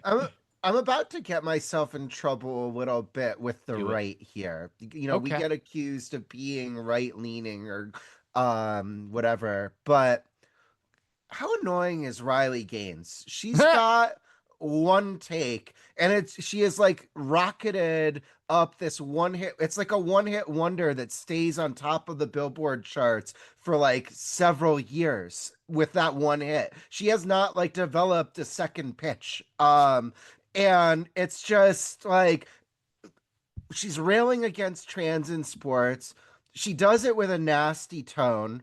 I'm I'm about to get myself in trouble a little bit with the Do it. right here. We Okay. get accused of being right leaning or whatever, but how annoying is Riley Gaines? She's got one take and she is like rocketed up this one hit. It's like a one hit wonder that stays on top of the Billboard charts for like several years with that one hit. She has not like developed a second pitch. And it's just like she's railing against trans in sports. She does it with a nasty tone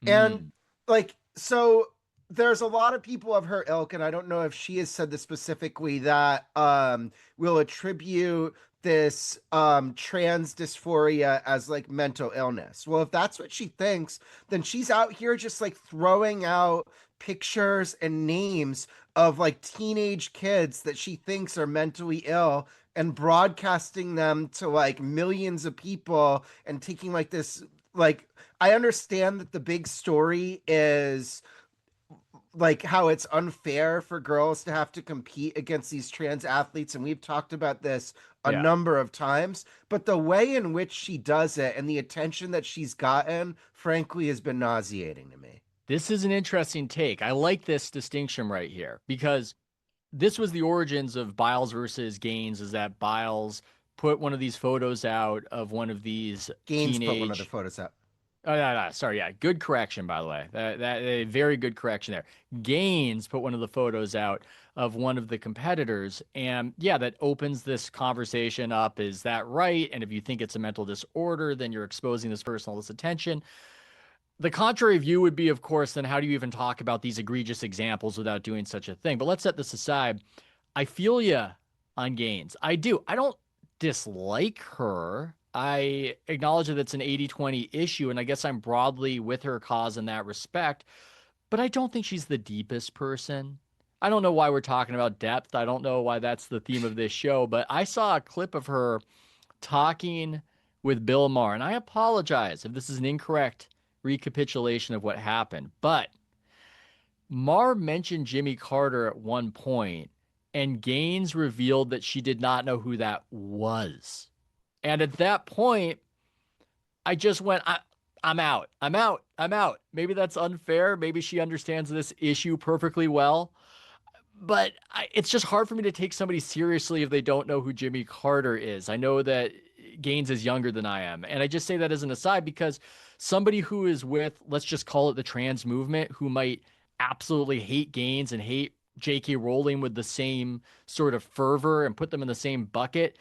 and Mm. like, so there's a lot of people of her ilk, and I don't know if she has said this specifically, that will attribute this trans dysphoria as like mental illness. Well, if that's what she thinks, then she's out here just like throwing out pictures and names of like teenage kids that she thinks are mentally ill and broadcasting them to like millions of people and taking like this, like, I understand that the big story is like how it's unfair for girls to have to compete against these trans athletes, and we've talked about this a Yeah. number of times, but the way in which she does it and the attention that she's gotten frankly has been nauseating to me. This is an interesting take. I like this distinction right here because this was the origins of Biles versus Gaines, is that Biles put one of these photos out of one of these Gaines put one of the teenage. photos up. Oh, no, sorry. Yeah. Good correction, by the way. That a very good correction there. Gaines put one of the photos out of one of the competitors. And yeah, that opens this conversation up. Is that right? And if you think it's a mental disorder, then you're exposing this person all this attention. The contrary view would be, of course, then how do you even talk about these egregious examples without doing such a thing? But let's set this aside. I feel you on Gaines. I do. I don't dislike her. I acknowledge that it's an 80-20 issue, and I guess I'm broadly with her cause in that respect, but I don't think she's the deepest person. I don't know why we're talking about depth. I don't know why that's the theme of this show, but I saw a clip of her talking with Bill Maher, and I apologize if this is an incorrect recapitulation of what happened, but Maher mentioned Jimmy Carter at one point, and Gaines revealed that she did not know who that was. And at that point, I just went, I'm out. I'm out. I'm out. Maybe that's unfair. Maybe she understands this issue perfectly well. But it's just hard for me to take somebody seriously if they don't know who Jimmy Carter is. I know that Gaines is younger than I am. And I just say that as an aside because somebody who is with, let's just call it the trans movement, who might absolutely hate Gaines and hate J.K. Rowling with the same sort of fervor and put them in the same bucket,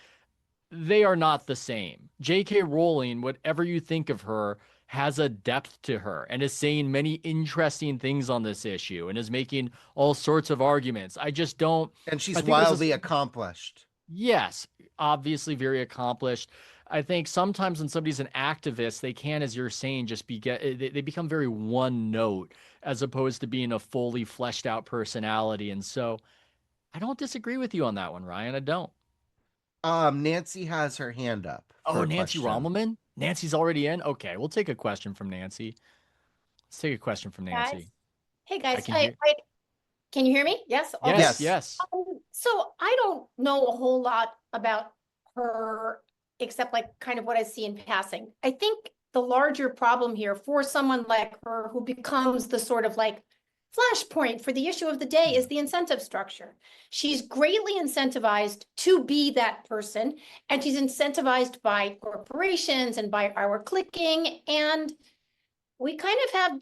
they are not the same. J.K. Rowling, whatever you think of her, has a depth to her and is saying many interesting things on this issue and is making all sorts of arguments. I just don't. And I she's think this wildly is, accomplished. yes, obviously very accomplished. I think sometimes when somebody's an activist, they can, as you're saying, just they become very one note as opposed to being a fully fleshed out personality. And so I don't disagree with you on that one, Ryan. I don't. Nancy has her hand up for Oh, a Nancy question. Rommelman? Nancy's already in? Okay, we'll take a question from Nancy. Let's take a question from Guys. Nancy. Hey I guys, can hear. I can you hear me? Yes, all good. Yes, Yes. yes. So I don't know a whole lot about her except like kind of what I see in passing. I think the larger problem here for someone like her who becomes the sort of like flashpoint for the issue of the day is the incentive structure. She's greatly incentivized to be that person, and she's incentivized by corporations and by our clicking, and we kind of have,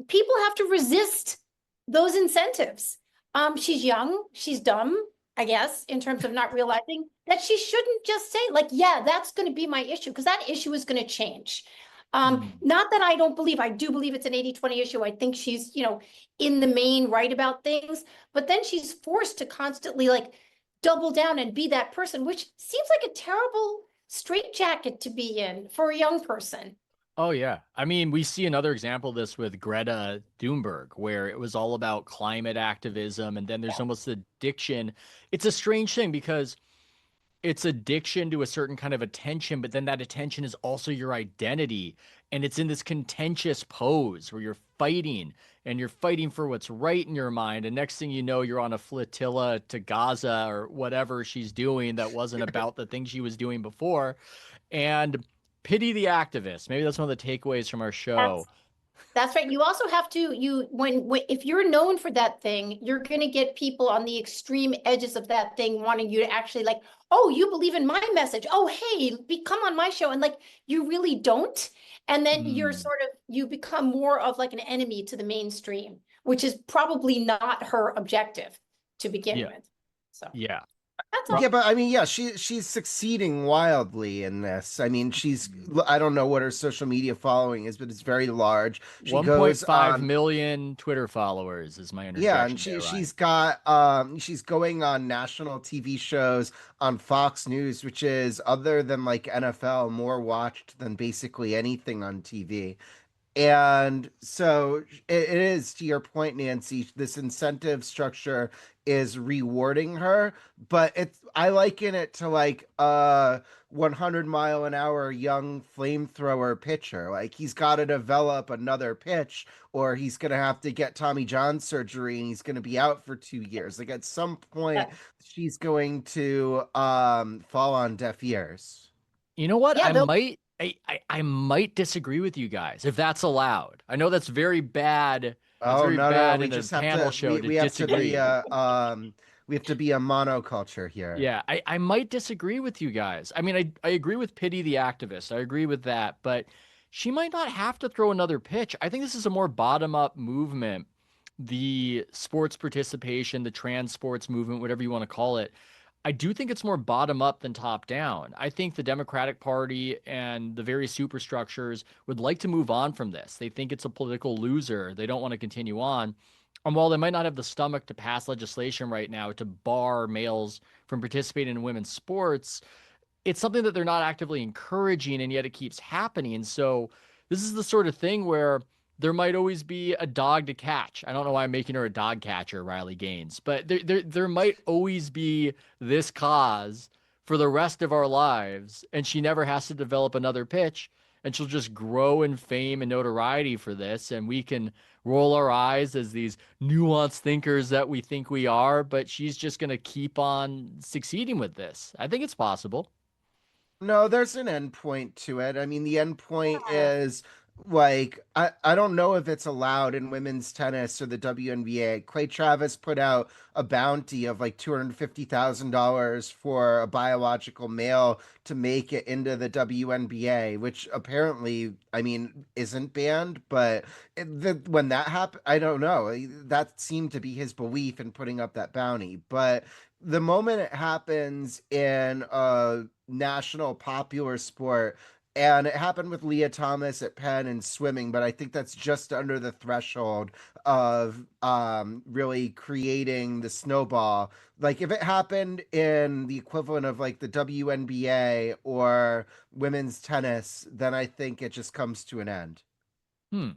people have to resist those incentives. She's young, she's dumb, I guess, in terms of not realizing that she shouldn't just say, like, yeah, that's going to be my issue, because that issue is going to change. Mm. Not that I do believe it's an 80-20 issue. I think she's, in the main right about things, but then she's forced to constantly like double down and be that person, which seems like a terrible straitjacket to be in for a young person. Oh, yeah. I mean, we see another example of this with Greta Thunberg, where it was all about climate activism, and then there's almost addiction. It's a strange thing because it's addiction to a certain kind of attention, but then that attention is also your identity. And it's in this contentious pose where you're fighting for what's right in your mind. And next thing you know, you're on a flotilla to Gaza or whatever she's doing that wasn't about the thing she was doing before. And pity the activist. Maybe that's one of the takeaways from our show. That's right. You also have to, when if you're known for that thing, you're going to get people on the extreme edges of that thing wanting you to actually like, oh, you believe in my message. Oh, hey, come on my show. And like, you really don't. And then you're Mm, sort of, you become more of like an enemy to the mainstream, which is probably not her objective to begin yeah. with. So Yeah. that's Ro- all. Yeah, but I mean, yeah, she's succeeding wildly in this. I mean, I don't know what her social media following is, but it's very large. She goes 1.5 on, million Twitter followers is my yeah, and interjection there, Ryan. she's going on national TV shows on Fox News, which is, other than like NFL, more watched than basically anything on TV. And so it is, to your point, Nancy, this incentive structure is rewarding her, but I liken it to like a 100-mile-an-hour young flamethrower pitcher. Like, he's got to develop another pitch, or he's going to have to get Tommy John surgery and he's going to be out for 2 years. Like, at some point, she's going to fall on deaf ears. You know what? Yeah, they'll I might disagree with you guys if that's allowed. I know that's very bad. That's Oh, very no, no, bad we in a just have panel to show to we have to be disagree. we have to be a monoculture here. Yeah, I might disagree with you guys. I mean, I agree with Pity the activist. I agree with that, but she might not have to throw another pitch. I think this is a more bottom-up movement. The sports participation, the trans sports movement, whatever you want to call it. I do think it's more bottom up than top down. I think the Democratic Party and the various superstructures would like to move on from this. They think it's a political loser. They don't want to continue on. And while they might not have the stomach to pass legislation right now to bar males from participating in women's sports, it's something that they're not actively encouraging, and yet it keeps happening. So this is the sort of thing where there might always be a dog to catch. I don't know why I'm making her a dog catcher, Riley Gaines, but there might always be this cause for the rest of our lives, and she never has to develop another pitch, and she'll just grow in fame and notoriety for this, and we can roll our eyes as these nuanced thinkers that we think we are, but she's just going to keep on succeeding with this. I think it's possible. No, there's an end point to it. I mean, the end point yeah. is, like, I don't know if it's allowed in women's tennis or the WNBA. Clay Travis put out a bounty of like $250,000 for a biological male to make it into the WNBA, which apparently, I mean, isn't banned. But when that happened, I don't know. That seemed to be his belief in putting up that bounty. But the moment it happens in a national popular sport, and it happened with Leah Thomas at Penn in swimming, but I think that's just under the threshold of really creating the snowball. Like, if it happened in the equivalent of like the WNBA or women's tennis, then I think it just comes to an end. Hmm.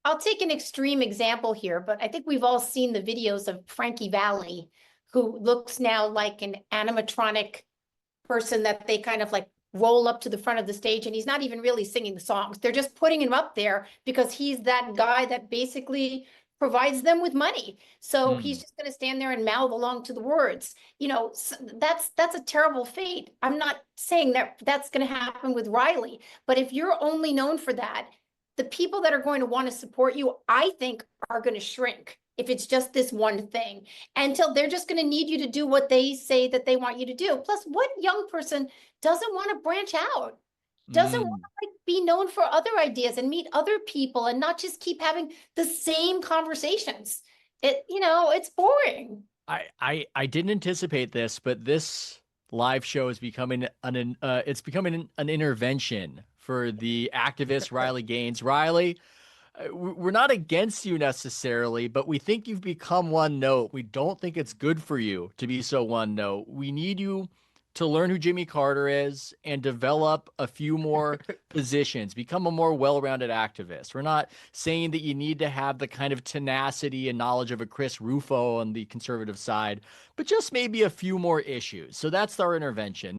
I'll take an extreme example here, but I think we've all seen the videos of Frankie Valli, who looks now like an animatronic person that they kind of like roll up to the front of the stage, and he's not even really singing the songs. They're just putting him up there because he's that guy that basically provides them with money. So he's Hmm. just going to stand there and mouth along to the words. That's a terrible fate. I'm not saying that that's going to happen with Riley, but if you're only known for that, the people that are going to want to support you, I think, are going to shrink if it's just this one thing, until they're just going to need you to do what they say that they want you to do. Plus, what young person doesn't want to branch out, doesn't want Hmm. to like be known for other ideas and meet other people and not just keep having the same conversations? It's boring. I didn't anticipate this, but this live show is becoming it's becoming an intervention for the activist Riley Gaines. Riley, we're not against you necessarily, but we think you've become one note. We don't think it's good for you to be so one note. We need you to learn who Jimmy Carter is and develop a few more positions, become a more well-rounded activist. We're not saying that you need to have the kind of tenacity and knowledge of a Chris Rufo on the conservative side, but just maybe a few more issues. So that's our intervention.